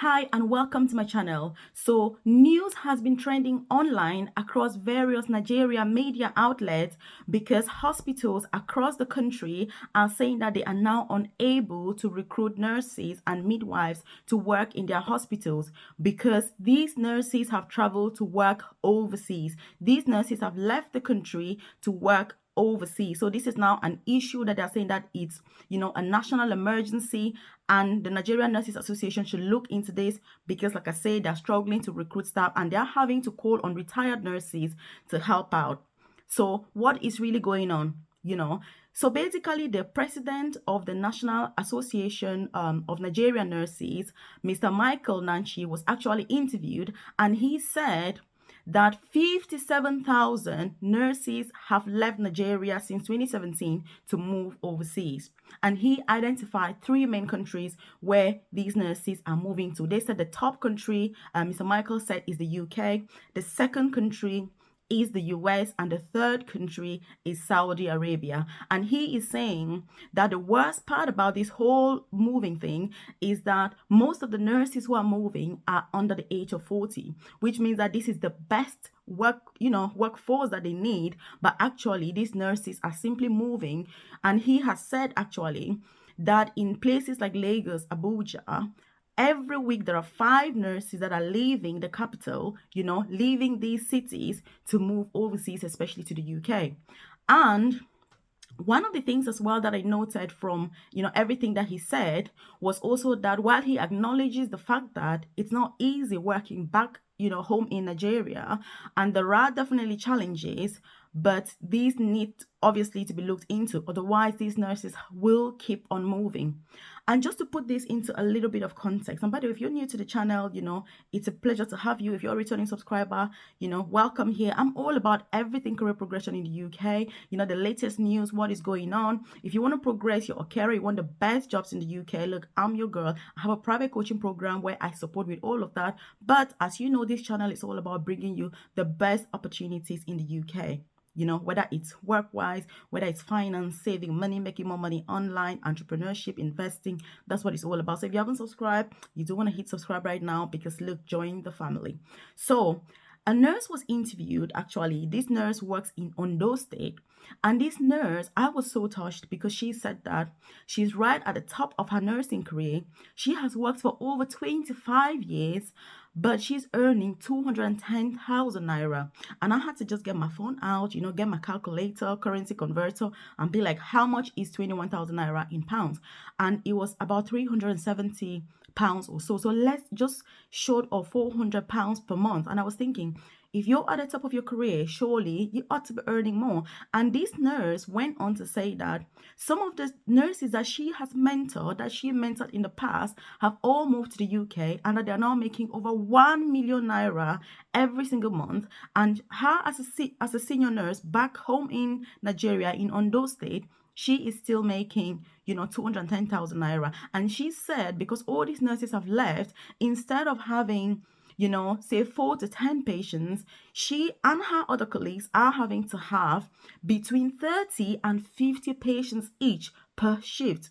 Hi and welcome to my channel. So news has been trending online across various Nigeria media outlets because hospitals across the country are saying that they are now unable to recruit nurses and midwives to work in their hospitals because these nurses have traveled to work overseas. These nurses have left the country to work overseas. So this is now an issue that they're saying that it's, a national emergency, and the Nigerian Nurses Association should look into this because, like I said, they're struggling to recruit staff and they're having to call on retired nurses to help out. So what is really going on? So basically, the president of the National Association of Nigerian Nurses, Mr. Michael Nanchi, was actually interviewed, and he said that 57,000 nurses have left Nigeria since 2017 to move overseas. And he identified three main countries where these nurses are moving to. They said the top country, Mr. Michael said, is the UK. The second country is the US, and the third country is Saudi Arabia. And he is saying that the worst part about this whole moving thing is that most of the nurses who are moving are under the age of 40, which means that this is the best workforce that they need, but actually these nurses are simply moving. And he has said actually that in places like Lagos, Abuja, every week there are 5 nurses that are leaving the capital, leaving these cities to move overseas, especially to the UK. And one of the things as well that I noted from, everything that he said was also that while he acknowledges the fact that it's not easy working back, home in Nigeria, and there are definitely challenges, but these need obviously to be looked into. Otherwise, these nurses will keep on moving. And just to put this into a little bit of context, and by the way, if you're new to the channel, it's a pleasure to have you. If you're a returning subscriber, welcome here. I'm all about everything career progression in the UK, the latest news, what is going on. If you want to progress your career, you want the best jobs in the UK, look, I'm your girl. I have a private coaching program where I support with all of that. But as you know, this channel is all about bringing you the best opportunities in the UK. Whether it's work-wise, whether it's finance, saving money, making more money online, entrepreneurship, investing, that's what it's all about. So if you haven't subscribed, you do want to hit subscribe right now because look, join the family. So a nurse was interviewed. Actually, this nurse works in Ondo State. And this nurse, I was so touched because she said that she's right at the top of her nursing career. She has worked for over 25 years, but she's earning 210,000 naira. And I had to just get my phone out, get my calculator, currency converter, and be like, how much is 21,000 naira in pounds? And it was about 370 pounds or so. So let's just short of 400 pounds per month. And I was thinking, if you're at the top of your career, surely you ought to be earning more. And this nurse went on to say that some of the nurses that she has mentored, that she mentored in the past, have all moved to the UK and that they're now making over 1 million naira every single month. And her as a senior nurse back home in Nigeria, in Ondo State, she is still making, 210,000 naira. And she said because all these nurses have left, instead of having say 4 to 10 patients, she and her other colleagues are having to have between 30 and 50 patients each per shift.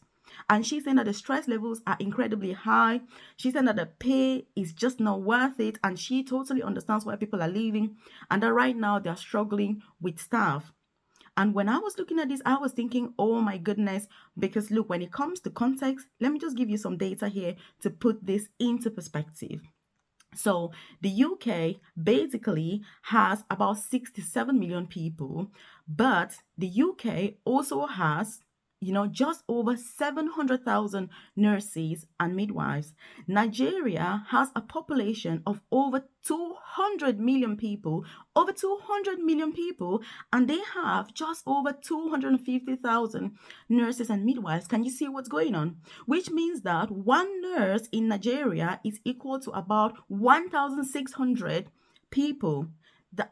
And she's saying that the stress levels are incredibly high. She's saying that the pay is just not worth it. And she totally understands why people are leaving and that right now they're struggling with staff. And when I was looking at this, I was thinking, oh my goodness, because look, when it comes to context, let me just give you some data here to put this into perspective. So the UK basically has about 67 million people, but the UK also has just over 700,000 nurses and midwives. Nigeria has a population of over 200 million people, and they have just over 250,000 nurses and midwives. Can you see what's going on? Which means that one nurse in Nigeria is equal to about 1,600 people. That,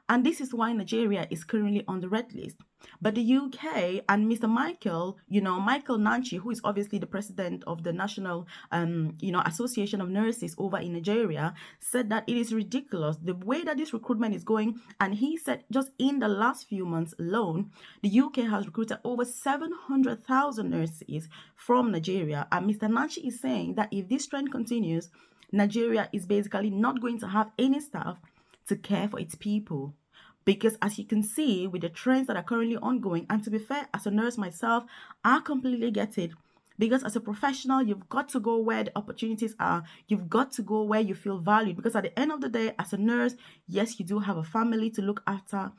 and this is why Nigeria is currently on the red list. But the UK and Mr. Michael, Michael Nanchi, who is obviously the president of the National, Association of Nurses over in Nigeria, said that it is ridiculous the way that this recruitment is going. And he said just in the last few months alone, the UK has recruited over 700,000 nurses from Nigeria. And Mr. Nanchi is saying that if this trend continues, Nigeria is basically not going to have any staff to care for its people. Because as you can see with the trends that are currently ongoing, and to be fair, as a nurse myself, I completely get it. Because as a professional, you've got to go where the opportunities are. You've got to go where you feel valued. Because at the end of the day, as a nurse, yes, you do have a family to look after.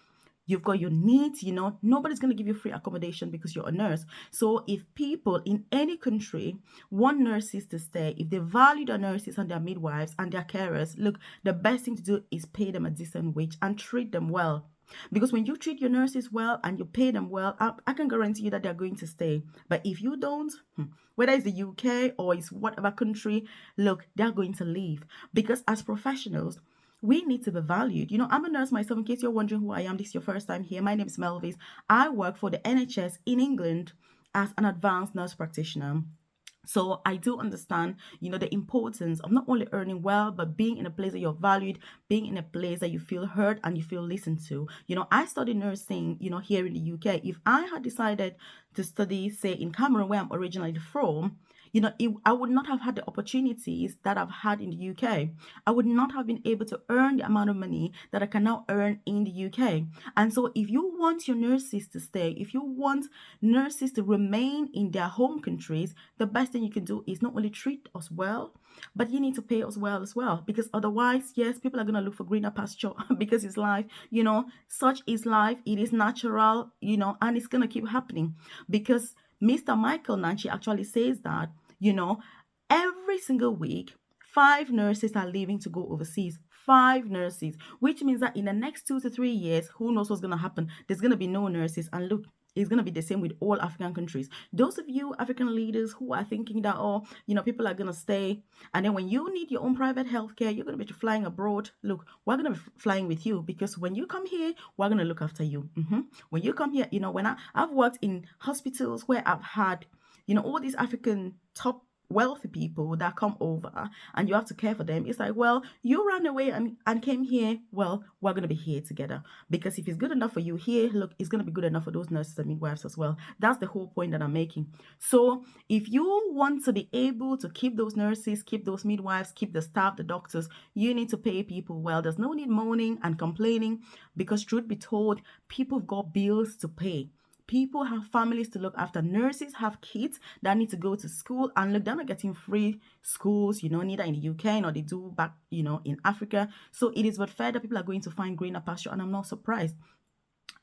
You've got your needs, nobody's going to give you free accommodation because you're a nurse. So if people in any country want nurses to stay, if they value their nurses and their midwives and their carers, look, the best thing to do is pay them a decent wage and treat them well. Because when you treat your nurses well and you pay them well, I can guarantee you that they're going to stay. But if you don't, whether it's the UK or it's whatever country, look, they're going to leave. Because as professionals, we need to be valued. I'm a nurse myself. In case you're wondering who I am, this is your first time here. My name is Melvis. I work for the NHS in England as an advanced nurse practitioner. So I do understand, the importance of not only earning well, but being in a place that you're valued, being in a place that you feel heard and you feel listened to. I studied nursing, here in the UK. If I had decided to study, say, in Cameroon, where I'm originally from, I would not have had the opportunities that I've had in the UK. I would not have been able to earn the amount of money that I can now earn in the UK. And so if you want your nurses to stay, if you want nurses to remain in their home countries, the best thing you can do is not only treat us well, but you need to pay us well as well. Because otherwise, yes, people are going to look for greener pasture because it's life, such is life. It is natural, and it's going to keep happening because Mr. Michael Nanchi actually says that, every single week, 5 nurses are leaving to go overseas. 5 nurses, which means that in the next 2 to 3 years, who knows what's going to happen? There's going to be no nurses. And look, it's going to be the same with all African countries. Those of you African leaders who are thinking that, people are going to stay. And then when you need your own private healthcare, you're going to be flying abroad. Look, we're going to be flying with you because when you come here, we're going to look after you. When you come here, when I've worked in hospitals where I've had, all these African top wealthy people that come over and you have to care for them. It's like, well, you ran away and came here. Well, we're going to be here together because if it's good enough for you here, look, it's going to be good enough for those nurses and midwives as well. That's the whole point that I'm making. So if you want to be able to keep those nurses, keep those midwives, keep the staff, the doctors, you need to pay people well. There's no need moaning and complaining because truth be told, people have got bills to pay. People have families to look after. Nurses have kids that need to go to school. And look, they're not getting free schools, neither in the UK nor they do back, in Africa. So it is but fair that people are going to find greener pasture. And I'm not surprised.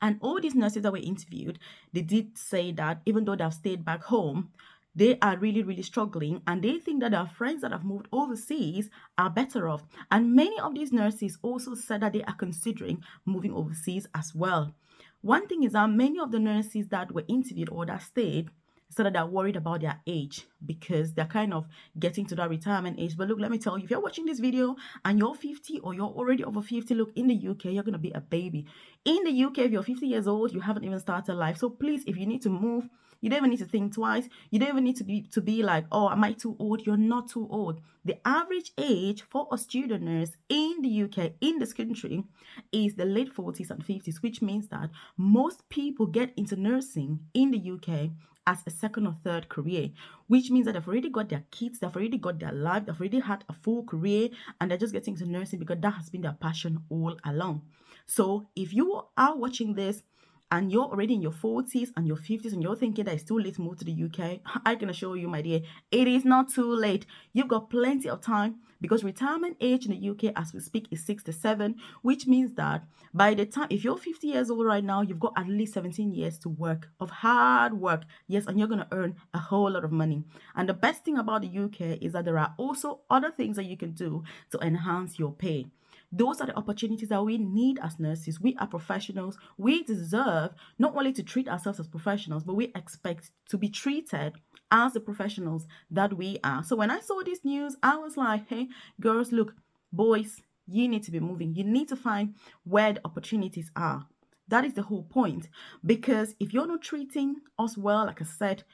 And all these nurses that were interviewed, they did say that even though they've stayed back home, they are really, really struggling and they think that their friends that have moved overseas are better off. And many of these nurses also said that they are considering moving overseas as well. One thing is that many of the nurses that were interviewed or that stayed said that they're worried about their age because they're kind of getting to that retirement age. But look, let me tell you, if you're watching this video and you're 50 or you're already over 50, look, in the UK, you're going to be a baby. In the UK, if you're 50 years old, you haven't even started life. So please, if you need to move, you don't even need to think twice. You don't even need to be like, oh, am I too old? You're not too old. The average age for a student nurse in the UK, in this country, is the late 40s and 50s, which means that most people get into nursing in the UK as a second or third career, which means that they've already got their kids, they've already got their life, they've already had a full career, and they're just getting into nursing because that has been their passion all along. So if you are watching this and you're already in your 40s and your 50s and you're thinking that it's too late to move to the UK, I can assure you, my dear, it is not too late. You've got plenty of time because retirement age in the UK as we speak is 67, which means that by the time, if you're 50 years old right now, you've got at least 17 years to work, of hard work. Yes, and you're going to earn a whole lot of money. And the best thing about the UK is that there are also other things that you can do to enhance your pay. Those are the opportunities that we need as nurses. We are professionals. We deserve not only to treat ourselves as professionals, but we expect to be treated as the professionals that we are. So when I saw this news, I was like, hey, girls, look, boys, You need to be moving. You need to find where the opportunities are. That is the whole point. Because if you're not treating us well, like I said,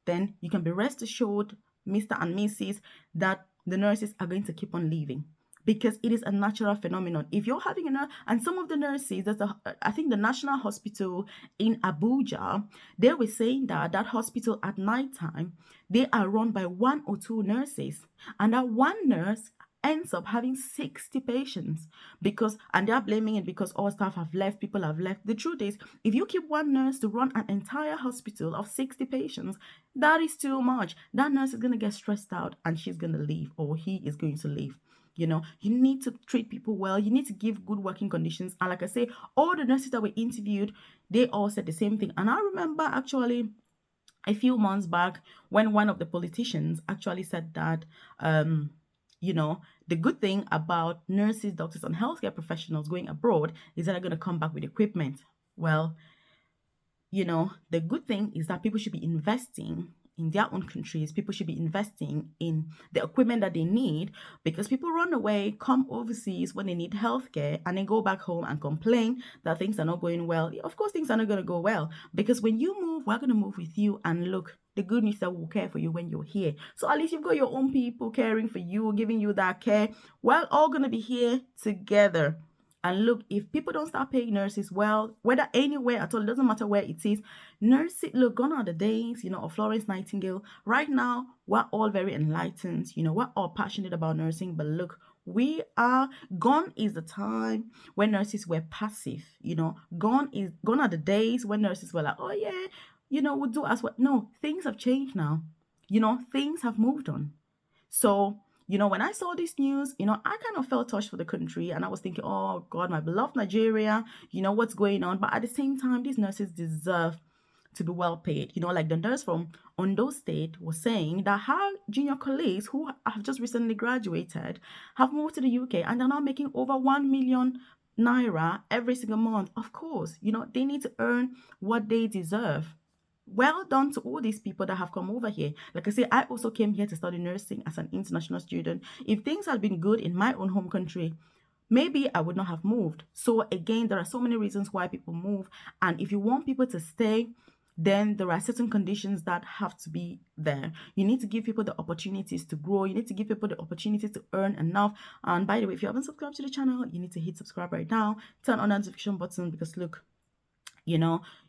then you can be rest assured, Mr. and Mrs., that the nurses are going to keep on leaving because it is a natural phenomenon. If you're having a nurse, and some of the nurses, I think the National Hospital in Abuja, they were saying that that hospital at nighttime, they are run by one or two nurses, and that one nurse ends up having 60 patients because, and they're blaming it because all staff have left, people have left. The truth is, if you keep one nurse to run an entire hospital of 60 patients, that is too much. That nurse is going to get stressed out and she's going to leave, or he is going to leave. You need to treat people well. You need to give good working conditions. And like I say, all the nurses that were interviewed, they all said the same thing. And I remember actually a few months back when one of the politicians actually said that, the good thing about nurses, doctors, and healthcare professionals going abroad is that they're going to come back with equipment. Well, the good thing is that people should be investing in their own countries. People should be investing in the equipment that they need, because people run away, come overseas when they need healthcare, and then go back home and complain that things are not going well. Of course, things are not going to go well, because when you move, we're going to move with you. And look, the good news is that we'll care for you when you're here. So at least you've got your own people caring for you, giving you that care. We're all going to be here together. And look, if people don't start paying nurses well, whether anywhere at all, it doesn't matter where it is, nurses, look, gone are the days, of Florence Nightingale. Right now, we're all very enlightened, we're all passionate about nursing, but look, gone is the time when nurses were passive, gone are the days when nurses were like, oh yeah, we'll do as well. No, things have changed now. Things have moved on. So, when I saw this news, I kind of felt touched for the country, and I was thinking, oh God, my beloved Nigeria, what's going on? But at the same time, these nurses deserve to be well paid. Like the nurse from Ondo State was saying that her junior colleagues who have just recently graduated have moved to the UK and they're now making over 1 million naira every single month. Of course, they need to earn what they deserve. Well done to all these people that have come over here. Like I say, I also came here to study nursing as an international student. If things had been good in my own home country, maybe I would not have moved. So again, there are so many reasons why people move. And if you want people to stay, then there are certain conditions that have to be there. You need to give people the opportunities to grow. You need to give people the opportunities to earn enough. And by the way, if you haven't subscribed to the channel, you need to hit subscribe right now. Turn on the notification button, because look,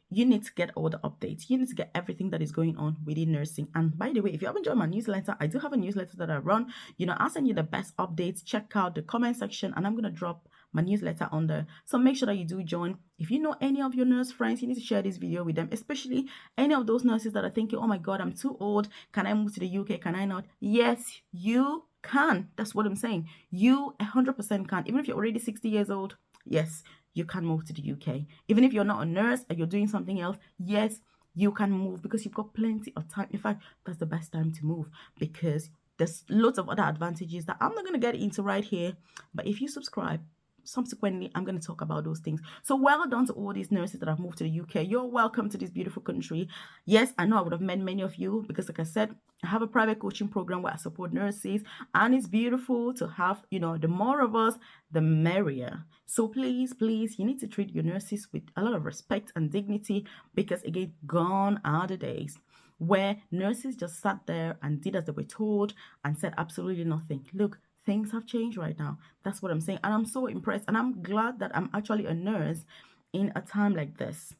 you need to get all the updates. You need to get everything that is going on within nursing. And by the way, if you haven't joined my newsletter, I do have a newsletter that I run. I'll send you the best updates. Check out the comment section, and I'm going to drop my newsletter on there. So make sure that you do join. If you know any of your nurse friends, you need to share this video with them, especially any of those nurses that are thinking, oh my God, I'm too old. Can I move to the UK? Can I not? Yes, you can. That's what I'm saying. You 100% can. Even if you're already 60 years old, yes, you can move to the UK. Even if you're not a nurse and you're doing something else, yes, you can move, because you've got plenty of time. In fact, that's the best time to move, because there's lots of other advantages that I'm not going to get into right here. But if you subscribe, subsequently, I'm going to talk about those things. So well done to all these nurses that have moved to the UK. You're welcome to this beautiful country. Yes, I know I would have met many of you, because like I said, I have a private coaching program where I support nurses, and it's beautiful to have, the more of us, the merrier. So please, you need to treat your nurses with a lot of respect and dignity, because again, gone are the days where nurses just sat there and did as they were told and said absolutely nothing. Look, things have changed right now. That's what I'm saying. And I'm so impressed. And I'm glad that I'm actually a nurse in a time like this.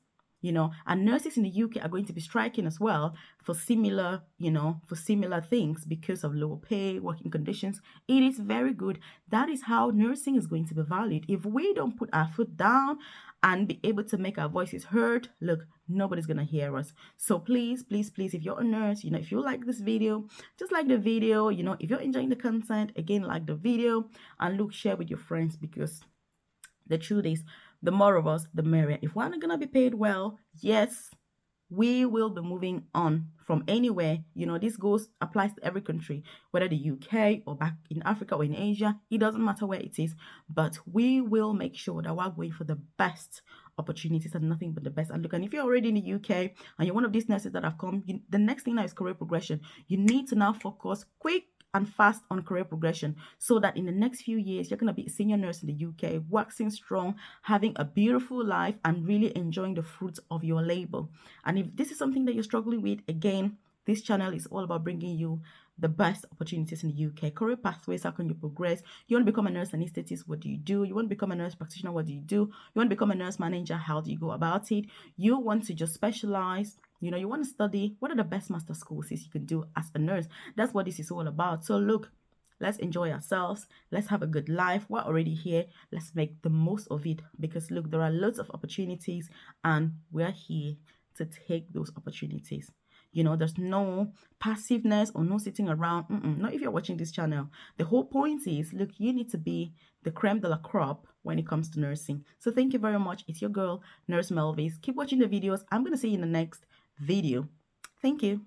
And nurses in the UK are going to be striking as well for similar, for similar things, because of low pay, working conditions. It is very good. That is how nursing is going to be valued. If we don't put our foot down and be able to make our voices heard, look, nobody's going to hear us. So please, if you're a nurse, if you like this video, just like the video. If you're enjoying the content, again, like the video, and look, share with your friends, because the truth is, the more of us, the merrier. If we're not going to be paid well, yes, we will be moving on from anywhere. This applies to every country, whether the UK or back in Africa or in Asia. It doesn't matter where it is, but we will make sure that we're going for the best opportunities and nothing but the best. And look, and if you're already in the UK and you're one of these nurses that have come, the next thing now is career progression. You need to now focus quick and fast on career progression so that in the next few years, you're going to be a senior nurse in the UK, waxing strong, having a beautiful life, and really enjoying the fruits of your labor. And if this is something that you're struggling with, again, this channel is all about bringing you the best opportunities in the UK. Career pathways, how can you progress? You want to become a nurse anesthetist, what do you do? You want to become a nurse practitioner, what do you do? You want to become a nurse manager, how do you go about it? You want to just specialize, you want to study, what are the best master courses you can do as a nurse? That's what this is all about. So look, let's enjoy ourselves. Let's have a good life. We're already here. Let's make the most of it because look, there are lots of opportunities and we're here to take those opportunities. There's no passiveness or no sitting around. Not if you're watching this channel. The whole point is, look, you need to be the creme de la crop when it comes to nursing. So thank you very much. It's your girl, Nurse Melvis. Keep watching the videos. I'm going to see you in the next video. Thank you.